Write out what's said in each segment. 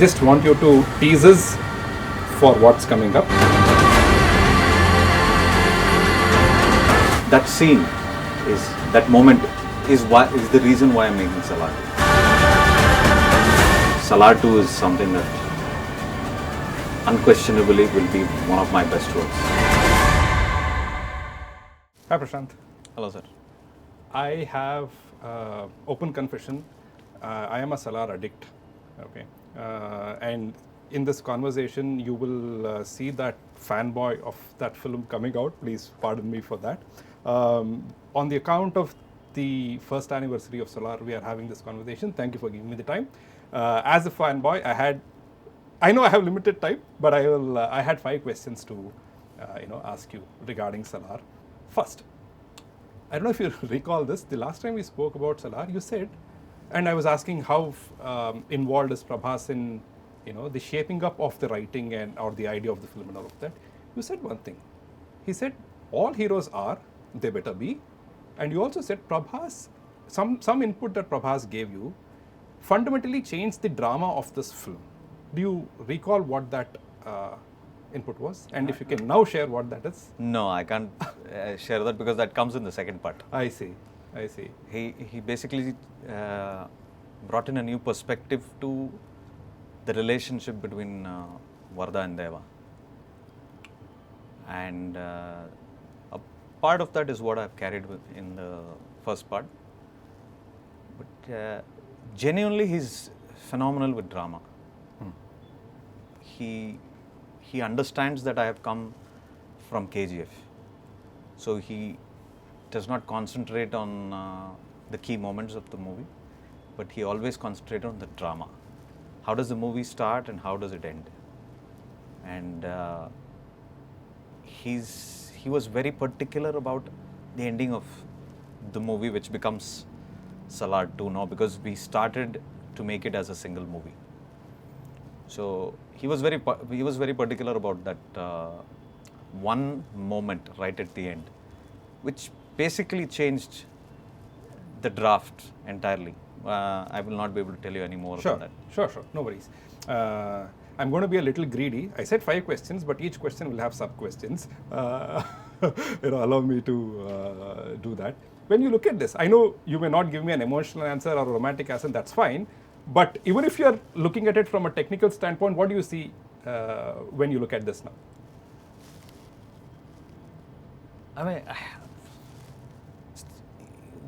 just want you to tease us for what's coming up. That scene that moment is the reason why I'm making Salaar. Salaar 2 is something that unquestionably will be one of my best works. Hi Prashanth. Hello, sir. I have open confession. I am a Salaar addict. Okay, and in this conversation, you will see that fanboy of that film coming out. Please pardon me for that. On the account of the first anniversary of Salaar, we are having this conversation. Thank you for giving me the time. As a fanboy, I know I have limited time, but I had 5 questions to ask you regarding Salaar. First, I don't know if you recall this. The last time we spoke about Salaar, you said, and I was asking how involved is Prabhas in the shaping up of the writing and or the idea of the film and all of that. You said one thing. He said all heroes are, they better be, and you also said Prabhas, some input that Prabhas gave you fundamentally changed the drama of this film. Do you recall what that input was? And if you can now share what that is? No, I can't share that because that comes in the second part. I see. He basically brought in a new perspective to the relationship between Varda and Deva. And a part of that is what I've carried in the first part. But genuinely, he's phenomenal with drama. He understands that I have come from KGF. So he does not concentrate on the key moments of the movie, but he always concentrates on the drama. How does the movie start and how does it end? And he was very particular about the ending of the movie, which becomes Salaar 2 now, because we started to make it as a single movie. So he was very particular about that one moment right at the end, which basically changed the draft entirely. I will not be able to tell you any more about that. Sure. No worries. I'm going to be a little greedy. I said 5 questions, but each question will have sub-questions. Allow me to do that. When you look at this, I know you may not give me an emotional answer or a romantic answer, that's fine. But even if you're looking at it from a technical standpoint, what do you see when you look at this now? I mean,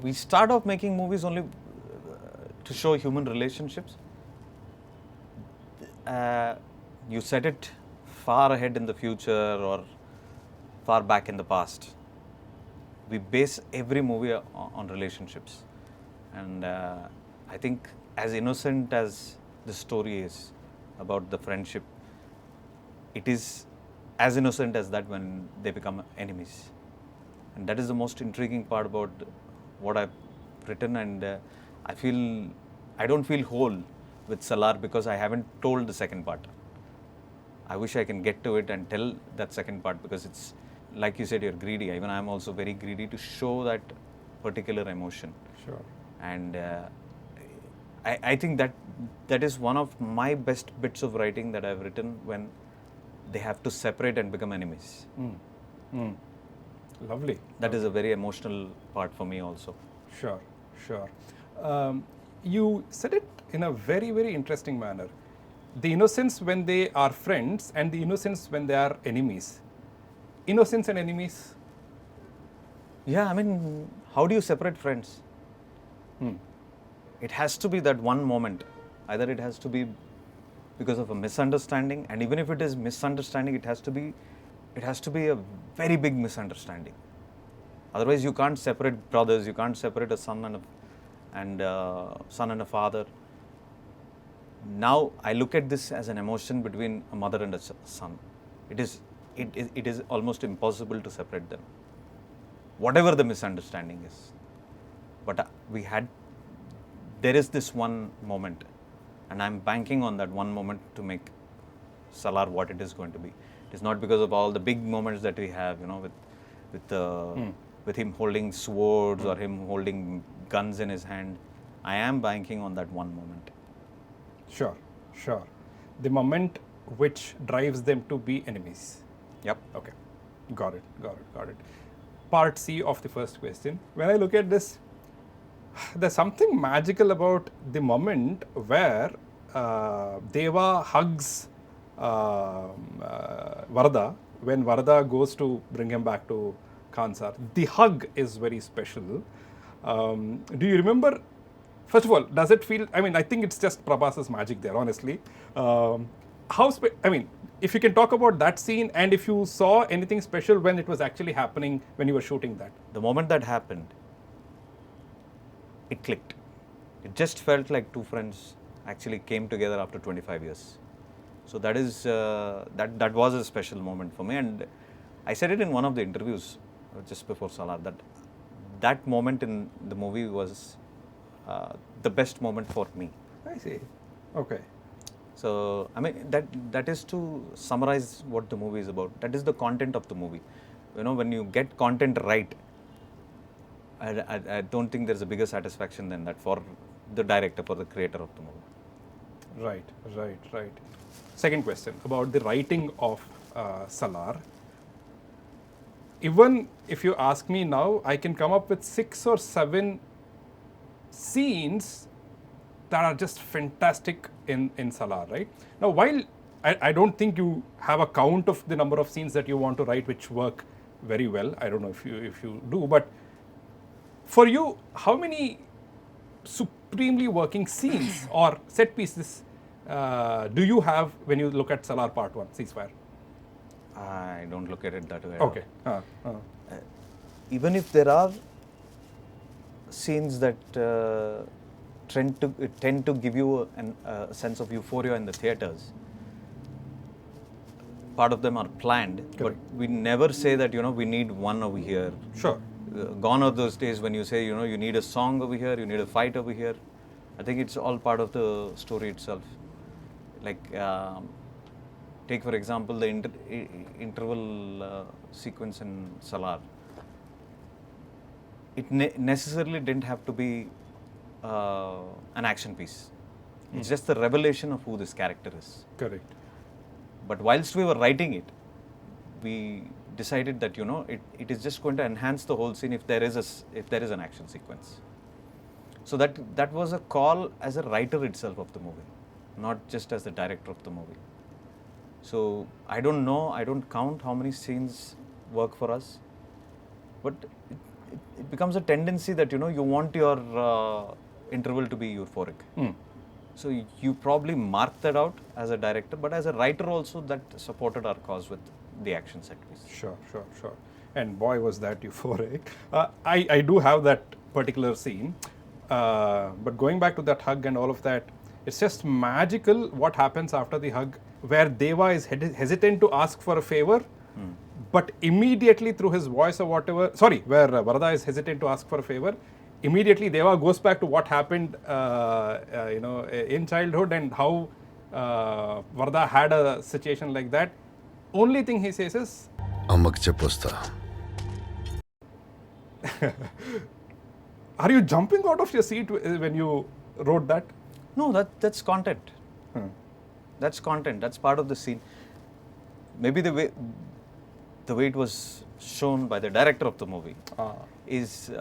we start off making movies only to show human relationships. You set it far ahead in the future or far back in the past. We base every movie on relationships. And I think as innocent as the story is about the friendship, it is as innocent as that when they become enemies. And that is the most intriguing part about what I've written, and I don't feel whole with Salaar because I haven't told the second part. I wish I can get to it and tell that second part, because it's, like you said, you're greedy. Even I'm also very greedy to show that particular emotion. Sure. And I think that is one of my best bits of writing that I've written, when they have to separate and become enemies. Lovely. That is a very emotional part for me also. Sure. You said it in a very, very interesting manner. The innocence when they are friends and the innocence when they are enemies. Innocence and enemies? Yeah, I mean, how do you separate friends? It has to be that one moment. Either it has to be because of a misunderstanding, and even if it is misunderstanding, it has to be a very big misunderstanding. Otherwise, you can't separate brothers. You can't separate a son and a father. Now I look at this as an emotion between a mother and a son. It is almost impossible to separate them, whatever the misunderstanding is. But there is this one moment, and I'm banking on that one moment to make Salaar what it is going to be. It is not because of all the big moments that we have, with him holding swords or him holding guns in his hand. I am banking on that one moment. Sure. the moment which drives them to be enemies. Yep. Okay, got it. Part C of the first question. When I look at this, there's something magical about the moment where Deva hugs Varda when Varda goes to bring him back to Kansar. The hug is very special. Do you remember? First of all, does it feel? I mean, I think it's just Prabhas's magic there, honestly. If you can talk about that scene and if you saw anything special when it was actually happening when you were shooting that. The moment that happened, it clicked. It just felt like two friends actually came together after 25 years. So that is that was a special moment for me, and I said it in one of the interviews just before Salaar that moment in the movie was the best moment for me. I see. Okay. So I mean that is to summarize what the movie is about. That is the content of the movie. You know, when you get content right, I don't think there's a bigger satisfaction than that for the director, for the creator of the movie. Right. Second question about the writing of Salaar. Even if you ask me now, I can come up with 6 or 7 scenes that are just fantastic in Salaar, right? Now, while I don't think you have a count of the number of scenes that you want to write which work very well. I don't know if you do, but for you, how many supremely working scenes or set pieces do you have when you look at Salaar Part 1, Ceasefire? I don't look at it that way. Okay. Even if there are scenes that tend to give you a sense of euphoria in the theaters, part of them are planned, Correct. but we never say that, you know, we need one over here. Sure. Gone are those days when you say, you know, you need a song over here, you need a fight over here. I think it's all part of the story itself. Like, take for example the interval sequence in Salaar. It necessarily didn't have to be an action piece. It's just the revelation of who this character is. Correct. But whilst we were writing it, we decided that, you know, it is just going to enhance the whole scene if there is an action sequence. So that was a call as a writer itself of the movie, not just as the director of the movie. So I don't know, I don't count how many scenes work for us, but it becomes a tendency that, you know, you want your interval to be euphoric. So you probably mark that out as a director, but as a writer also that supported our cause with the action set piece. Sure. And boy, was that euphoric. I do have that particular scene, but going back to that hug and all of that, it's just magical what happens after the hug, where Deva is hesitant to ask for a favor, but immediately through his voice or whatever, where Varda is hesitant to ask for a favor, immediately Deva goes back to what happened, in childhood and how Varda had a situation like that. Only thing he says is, Ammak chepposta. are you jumping out of your seat when you wrote that? No, that's content. That's content. That's part of the scene. Maybe the way it was shown by the director of the movie is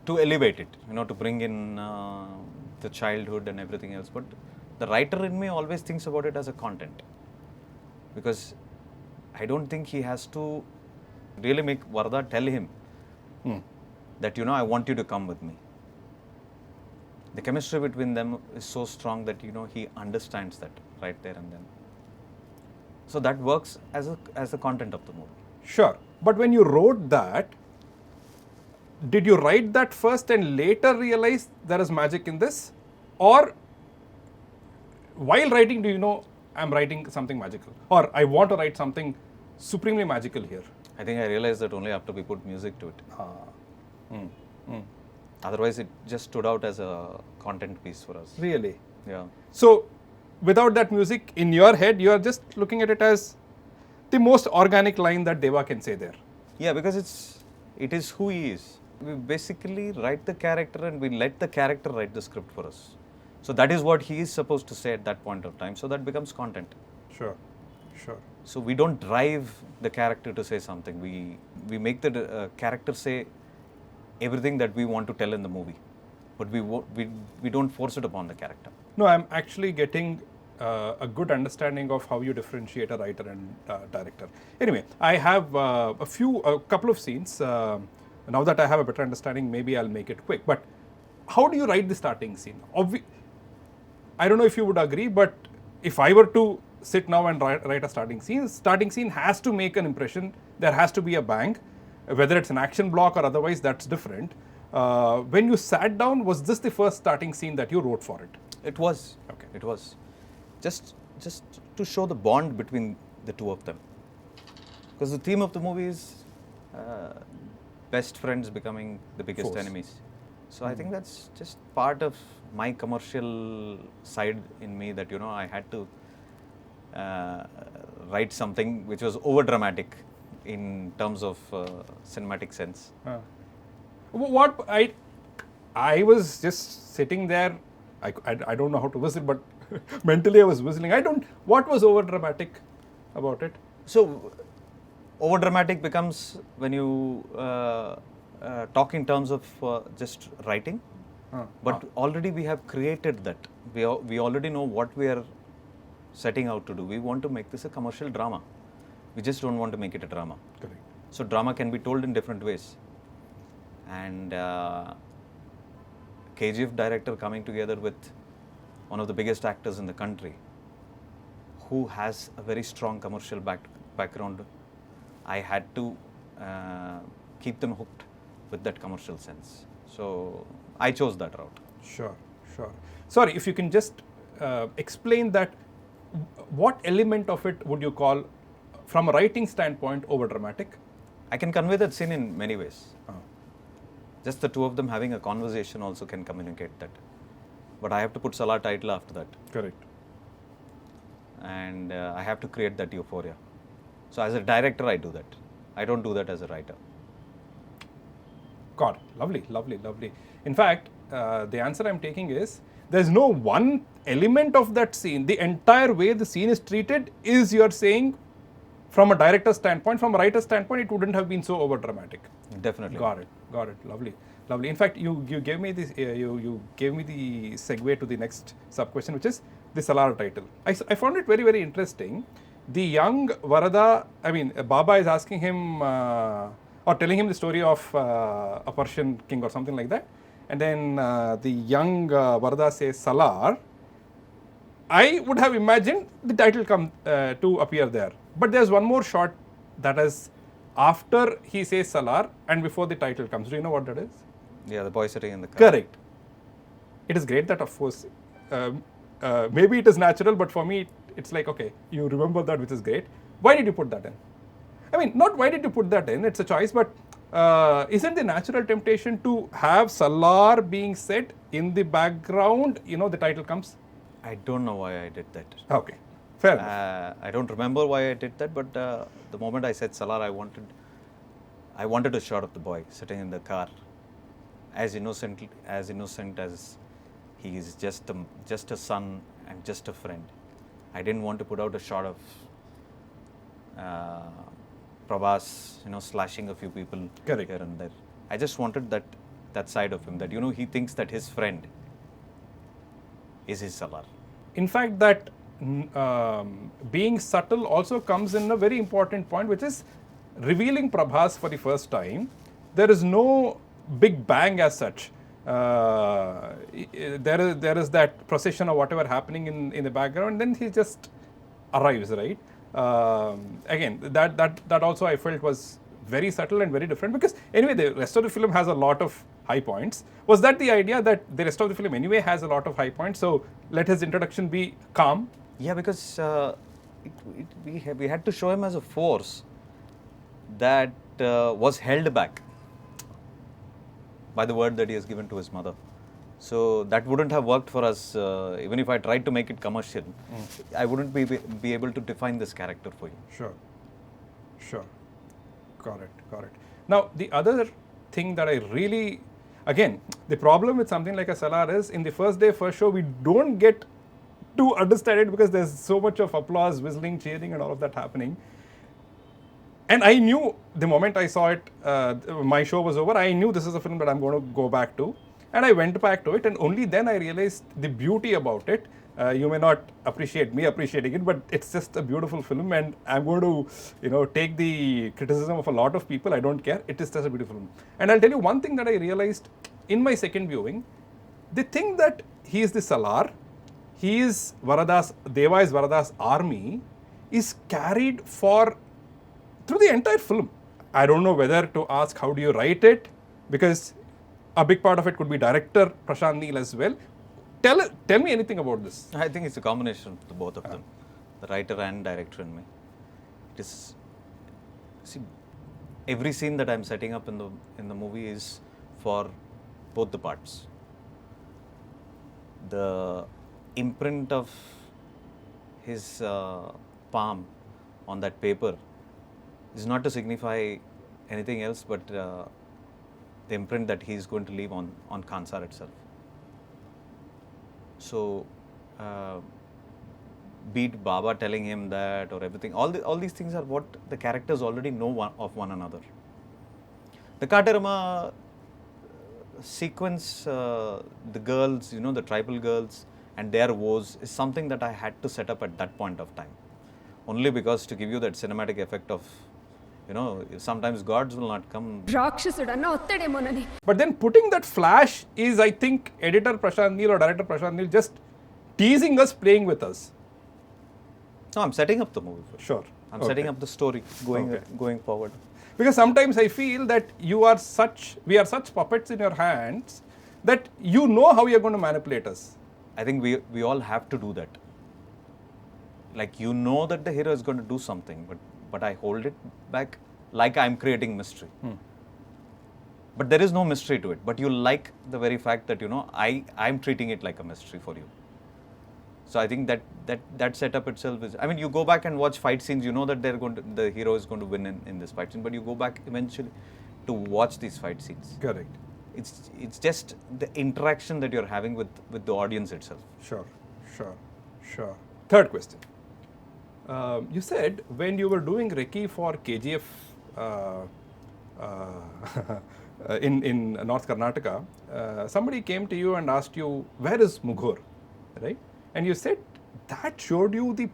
to elevate it, you know, to bring in the childhood and everything else. But the writer in me always thinks about it as a content, because I don't think he has to really make Varda tell him that, you know, I want you to come with me. The chemistry between them is so strong that, you know, he understands that right there and then. So that works as the content of the movie. Sure. But when you wrote that, did you write that first and later realize there is magic in this? Or while writing, do you know I'm writing something magical? Or I want to write something supremely magical here? I think I realized that only after we put music to it. Otherwise, it just stood out as a content piece for us. Really? Yeah. So, without that music in your head, you are just looking at it as the most organic line that Deva can say there. Yeah, because it is who he is. We basically write the character and we let the character write the script for us. So that is what he is supposed to say at that point of time. So that becomes content. Sure, sure. So we don't drive the character to say something. We make the character say everything that we want to tell in the movie, but we don't force it upon the character. No, I'm actually getting a good understanding of how you differentiate a writer and director. Anyway, I have a couple of scenes. Now that I have a better understanding, maybe I'll make it quick. But how do you write the starting scene? I don't know if you would agree, but if I were to sit now and write a starting scene has to make an impression. There has to be a bang, whether it's an action block or otherwise, that's different. When you sat down, was this the first starting scene that you wrote for it? It was. Okay. It was. Just to show the bond between the two of them. Because the theme of the movie is best friends becoming the biggest Foes. enemies. So I think that's just part of my commercial side in me that, I had to write something which was over dramatic in terms of cinematic sense. What I was just sitting there. I don't know how to whistle, but mentally I was whistling. What was over dramatic about it? So over dramatic becomes when you talk in terms of just writing. But already we have created that. We already know what we are setting out to do. We want to make this a commercial drama. We just don't want to make it a drama. Correct. So drama can be told in different ways. And KGF director coming together with one of the biggest actors in the country who has a very strong commercial background, I had to keep them hooked with that commercial sense. So I chose that route. Sure, sure. Sorry, if you can just explain that, what element of it would you call, from a writing standpoint, over dramatic? I can convey that scene in many ways. Just the two of them having a conversation also can communicate that. But I have to put Salaar title after that. Correct. And I have to create that euphoria. So as a director, I do that. I don't do that as a writer. God, lovely, lovely, lovely. In fact, the answer I'm taking is, there's no one element of that scene. The entire way the scene is treated is, you're saying, from a director's standpoint. From a writer's standpoint, it wouldn't have been so over dramatic. Definitely. Got it. Lovely, lovely. In fact, you gave me this. You gave me the segue to the next sub question, which is the Salaar title. I found it very, very interesting. The young Varada, Baba is asking him or telling him the story of a Persian king or something like that, and then the young Varada says Salaar. I would have imagined the title come to appear there, but there's one more shot that is after he says Salaar and before the title comes. Do you know what that is? Yeah, the boy sitting in the car. Correct. It is great that, of course, maybe it is natural, but for me, it's like, okay, you remember that, which is great. Why did you put that in? Not why did you put that in, it's a choice, but isn't the natural temptation to have Salaar being said in the background, the title comes? I don't know why I did that. Okay, fair enough. I don't remember why I did that, but the moment I said Salaar, I wanted a shot of the boy sitting in the car, as innocent as he is, just a son and just a friend. I didn't want to put out a shot of Prabhas, slashing a few people Correct. here and there. I just wanted that side of him, that he thinks that his friend is his Salaar. In fact, that being subtle also comes in a very important point, which is revealing Prabhas for the first time. There is no big bang as such. There is that procession or whatever happening in the background, then he just arrives, right? Again, that also I felt was very subtle and very different, because anyway, the rest of the film has a lot of high points. Was that the idea, that the rest of the film anyway has a lot of high points, so let his introduction be calm? Yeah, because we had to show him as a force that was held back by the word that he has given to his mother. So that wouldn't have worked for us, even if I tried to make it commercial. I wouldn't be able to define this character for you. Sure. Got it. Now, the other thing that I really, again, the problem with something like a Salaar is in the first day, first show, we don't get to understand it because there's so much of applause, whistling, cheering, and all of that happening. And I knew the moment I saw it, my show was over, I knew this is a film that I'm going to go back to. And I went back to it, and only then I realized the beauty about it. You may not appreciate me appreciating it, but it's just a beautiful film, and I'm going to, take the criticism of a lot of people. I don't care. It is just a beautiful film. And I'll tell you one thing that I realized in my second viewing. They think that he is the Salaar, he is Deva is Varadas army, is carried through the entire film. I don't know whether to ask how do you write it, because a big part of it could be director Prashanth Neel as well. Tell me anything about this. I think it's a combination of the both of them, the writer and director in me. It is, see, every scene that I'm setting up in the movie is for both the parts. The imprint of his palm on that paper is not to signify anything else but the imprint that he is going to leave on Kansar itself. So, be it Baba telling him that or everything, all these things are what the characters already know of one another. The Katarama sequence, the girls, the tribal girls and their woes is something that I had to set up at that point of time. Only because to give you that cinematic effect of, sometimes gods will not come. But then putting that flash is, I think, editor Prashanth Neel or director Prashanth Neel just teasing us, playing with us. No, I'm setting up the movie. Sure. I'm setting up the story going forward. Because sometimes I feel that we are such puppets in your hands that you know how you're going to manipulate us. I think we all have to do that. Like, that the hero is going to do something, but I hold it back like I'm creating mystery. But there is no mystery to it. But you like the very fact that, I'm treating it like a mystery for you. So I think that setup itself is, you go back and watch fight scenes, that the hero is going to win in this fight scene, but you go back eventually to watch these fight scenes. Correct. It's just the interaction that you're having with the audience itself. Sure. Third question. You said when you were doing Recce for KGF in North Karnataka, somebody came to you and asked you, where is Mughur, right? And you said that showed you the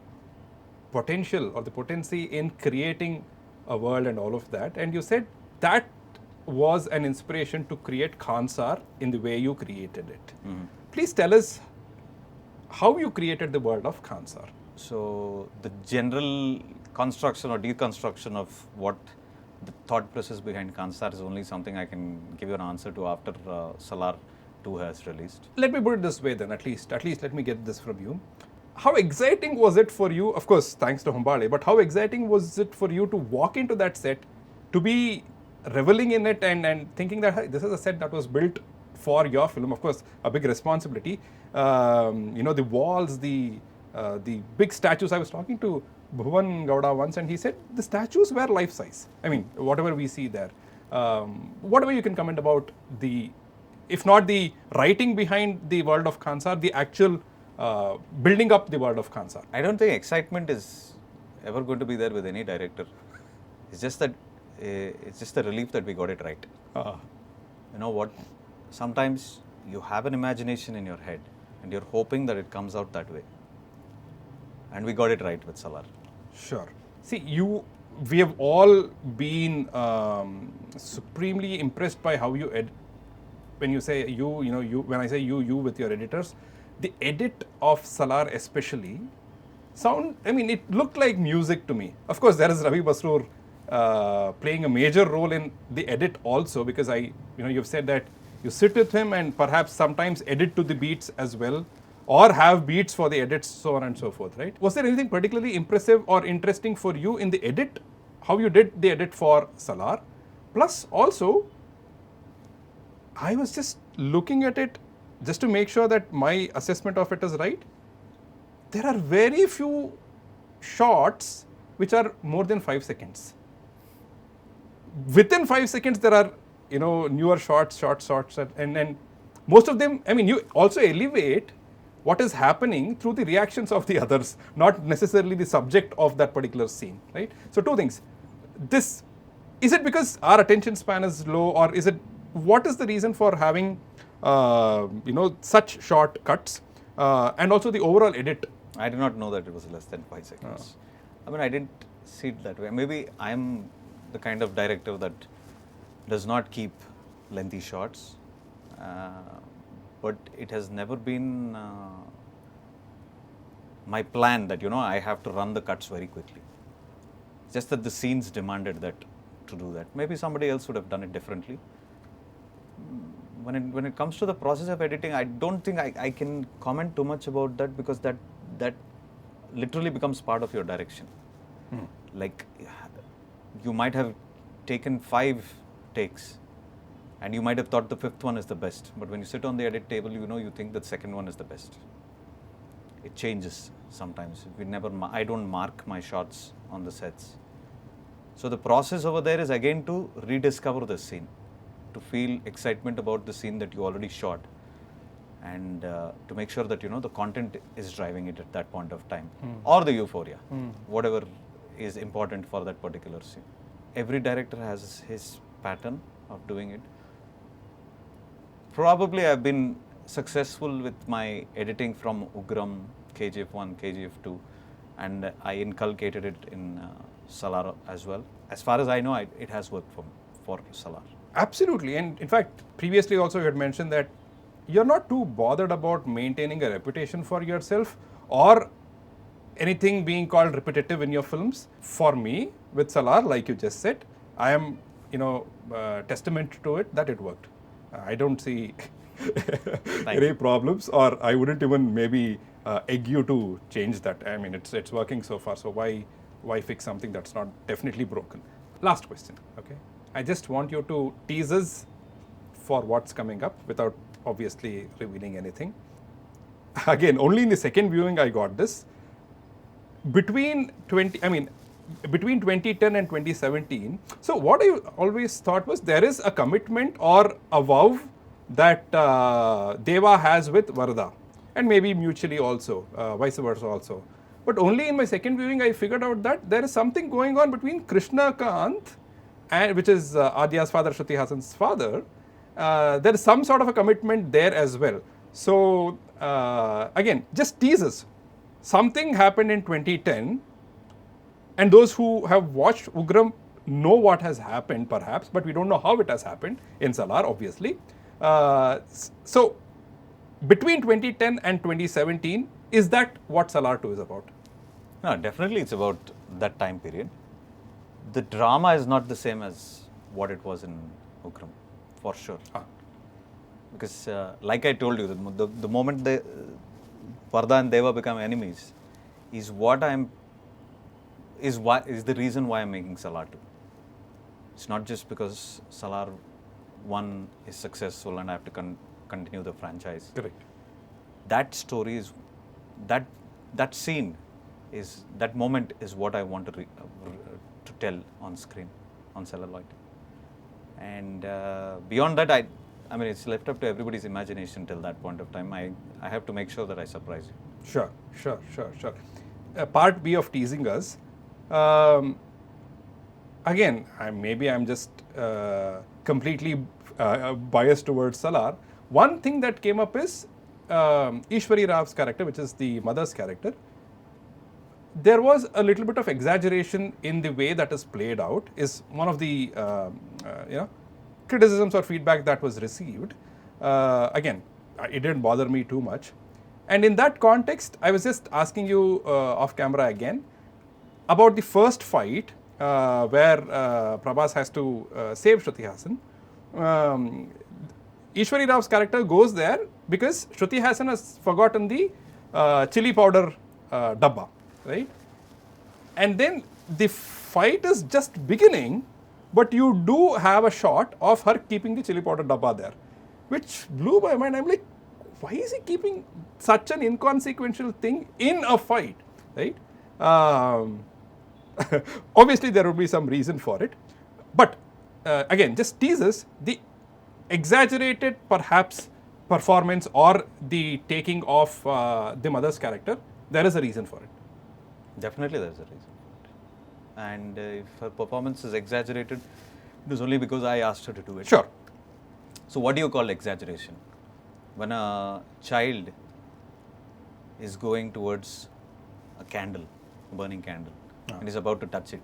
potential or the potency in creating a world and all of that. And you said that was an inspiration to create Kansar in the way you created it. Please tell us how you created the world of Kansar. So the general construction or deconstruction of what the thought process behind Kansar is only something I can give you an answer to after Salaar 2 has released. Let me put it this way then, at least let me get this from you. How exciting was it for you, of course thanks to Hombale, but how exciting was it for you to walk into that set, to be reveling in it and thinking that, hey, this is a set that was built for your film, of course a big responsibility. The walls, the big statues. I was talking to Bhuvan Gowda once and he said the statues were life size. Whatever we see there. Whatever you can comment about if not the writing behind the world of Kansar, the actual building up the world of Kansar. I don't think excitement is ever going to be there with any director. It's just that, it's just the relief that we got it right. You know what? Sometimes you have an imagination in your head and you're hoping that it comes out that way. And we got it right with Salaar. Sure. See, we have all been supremely impressed by how you when you say when I say you with your editors, the edit of Salaar especially it looked like music to me. Of course, there is Ravi Basroor playing a major role in the edit also, because you've said that you sit with him and perhaps sometimes edit to the beats as well, or have beats for the edits, so on and so forth, right? Was there anything particularly impressive or interesting for you in the edit, how you did the edit for Salaar? Plus also, I was just looking at it just to make sure that my assessment of it is right. There are very few shots which are more than 5 seconds. Within 5 seconds, there are newer shots, and most of them, I mean, you also elevate what is happening through the reactions of the others, not necessarily the subject of that particular scene, right? So two things. This, is it because our attention span is low, or is it, what is the reason for having, such short cuts, and also the overall edit? I did not know that it was less than 5 seconds. I mean, I didn't see it that way. Maybe I'm the kind of director that does not keep lengthy shots, but it has never been my plan that, I have to run the cuts very quickly. Just that the scenes demanded that to do that. Maybe somebody else would have done it differently. When it comes to the process of editing, I don't think I can comment too much about that, because that literally becomes part of your direction. Like, you might have taken 5 takes and you might have thought the 5th one is the best, but when you sit on the edit table, you think the 2nd one is the best. It changes sometimes. I don't mark my shots on the sets. So the process over there is again to rediscover the scene, to feel excitement about the scene that you already shot, and to make sure that the content is driving it at that point of time, or the euphoria, whatever is important for that particular scene. Every director has his pattern of doing it. Probably I've been successful with my editing from Ugram, KGF 1, KGF 2, and I inculcated it in Salaar as well. As far as I know, it has worked for Salaar. Absolutely, and in fact, previously also you had mentioned that you're not too bothered about maintaining a reputation for yourself or anything being called repetitive in your films. For me, with Salaar, like you just said, I am, testament to it that it worked. I don't see any problems, or I wouldn't even maybe egg you to change that. I mean, it's working so far, so why fix something that's not definitely broken? Last question, okay? I just want you to tease us for what's coming up without obviously revealing anything. Again, only in the second viewing I got this. Between 2010 and 2017, so what I always thought was there is a commitment or a vow that Deva has with Varda, and maybe mutually also, vice versa also. But only in my second viewing I figured out that there is something going on between Krishna Kant, which is Adya's father, Shruti Hassan's father. There is some sort of a commitment there as well. So again, just tease us. Something happened in 2010, and those who have watched Ugram know what has happened perhaps, but we don't know how it has happened in Salaar, obviously. So between 2010 and 2017, is that what Salaar 2 is about? No, definitely it's about that time period. The drama is not the same as what it was in Ugram, for sure. Because like I told you, the moment Varda and Deva become enemies is the reason why I'm making Salaar 2. It's not just because Salaar 1 is successful and I have to continue the franchise. Correct. That story is, that scene is, that moment is what I want to tell on screen, on celluloid. And beyond that, I mean, it's left up to everybody's imagination till that point of time. I have to make sure that I surprise you. Sure. Part B of teasing us. Again, maybe I'm just completely biased towards Salaar. One thing that came up is Ishwari Rav's character, which is the mother's character. There was a little bit of exaggeration in the way that is played out, is one of the criticisms or feedback that was received. Again, it didn't bother me too much. And in that context, I was just asking you off camera again about the first fight where Prabhas has to save Shruti Hassan. Ishwari Rav's character goes there because Shruti Hassan has forgotten the chili powder dabba, right? And then the fight is just beginning, but you do have a shot of her keeping the chili powder dabba there, which blew my mind. I'm like, why is he keeping such an inconsequential thing in a fight, right? Obviously, there would be some reason for it. But again, just teases the exaggerated, perhaps, performance or the taking of the mother's character. There is a reason for it. Definitely there's a reason for it. And if her performance is exaggerated, it is only because I asked her to do it. Sure. So what do you call exaggeration? When a child is going towards a candle, a burning candle, and is about to touch it,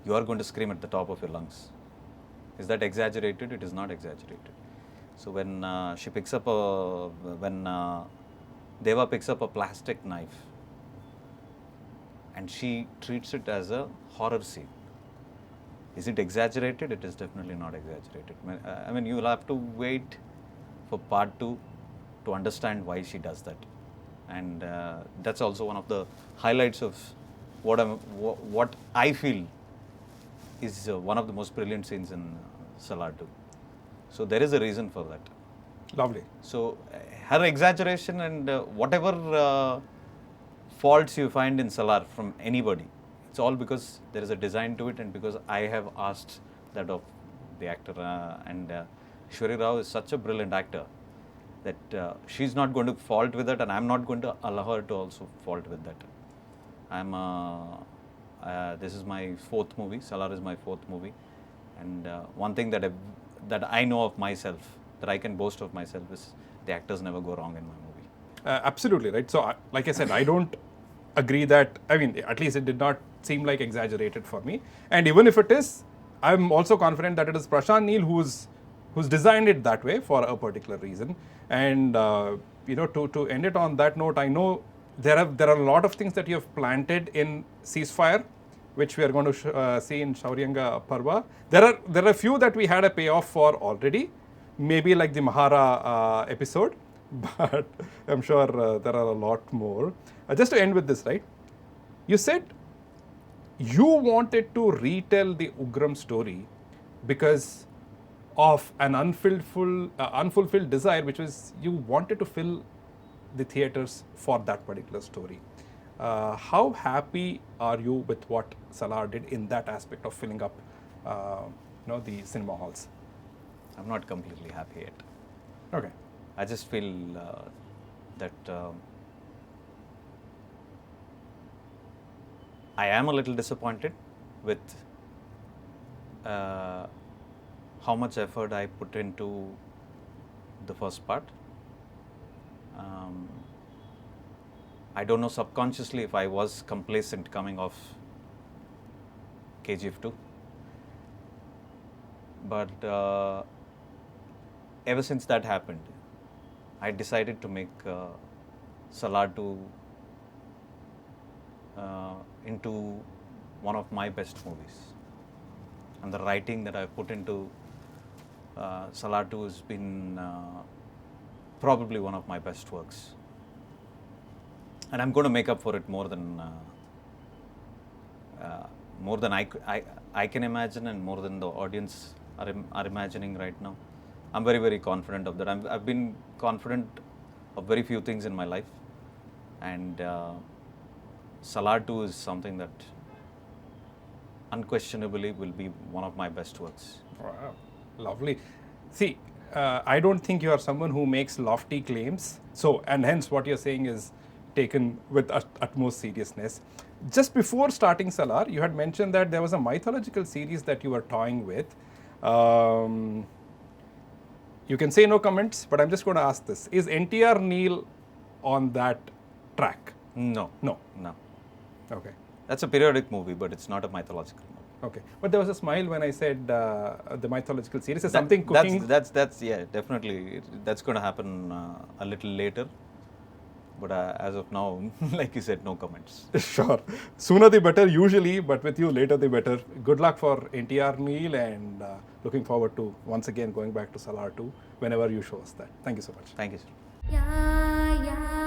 you are going to scream at the top of your lungs. Is that exaggerated? It is not exaggerated. So when Deva picks up a plastic knife and she treats it as a horror scene, is it exaggerated? It is definitely not exaggerated. I mean, you will have to wait for part 2 to understand why she does that. And that's also one of the highlights of what I feel is one of the most brilliant scenes in Salaar 2. So there is a reason for that. Lovely. So her exaggeration and whatever faults you find in Salaar from anybody, it's all because there is a design to it and because I have asked that of the actor. And Shwari Rao is such a brilliant actor that she's not going to fault with it, and I'm not going to allow her to also fault with that. This is my 4th movie. Salaar is my 4th movie. And one thing that I know of myself, that I can boast of myself, is the actors never go wrong in my movie. Absolutely, right. So, like I said, I don't agree that, I mean, at least it did not seem like exaggerated for me. And even if it is, I'm also confident that it is Prashanth Neel who's designed it that way for a particular reason. And, to end it on that note, I know there are a lot of things that you have planted in Ceasefire, which we are going to see in Shauriyanga Parva. There are a few that we had a payoff for already, maybe like the Mahara episode, but I'm sure there are a lot more. Just to end with this, right? You said you wanted to retell the Ugram story because of an unfulfilled desire, which was you wanted to fill the theaters for that particular story. How happy are you with what Salaar did in that aspect of filling up, the cinema halls? I'm not completely happy yet. Okay. I just feel that I am a little disappointed with how much effort I put into the first part. I don't know subconsciously if I was complacent coming off KGF 2. But ever since that happened, I decided to make Salaar 2 into one of my best movies. And the writing that I put into Salaar 2 has been probably one of my best works. And I'm going to make up for it more than I can imagine, and more than the audience are imagining right now. I'm very, very confident of that. I've been confident of very few things in my life, and Salaar 2 is something that unquestionably will be one of my best works. Wow, lovely. See, I don't think you are someone who makes lofty claims. So, and hence what you're saying is taken with utmost seriousness. Just before starting Salaar, you had mentioned that there was a mythological series that you were toying with. You can say no comments, but I'm just going to ask this. Is NTR Neel on that track? No. No. No. Okay. That's a periodic movie, but it's not a mythological movie. Okay. But there was a smile when I said the mythological series is something cooking. That's yeah, definitely. That's going to happen a little later. But as of now, like you said, no comments. Sure. Sooner the better usually, but with you later the better. Good luck for NTR Neel, and looking forward to once again going back to Salaar 2 whenever you show us that. Thank you so much. Thank you, sir. Yeah, yeah.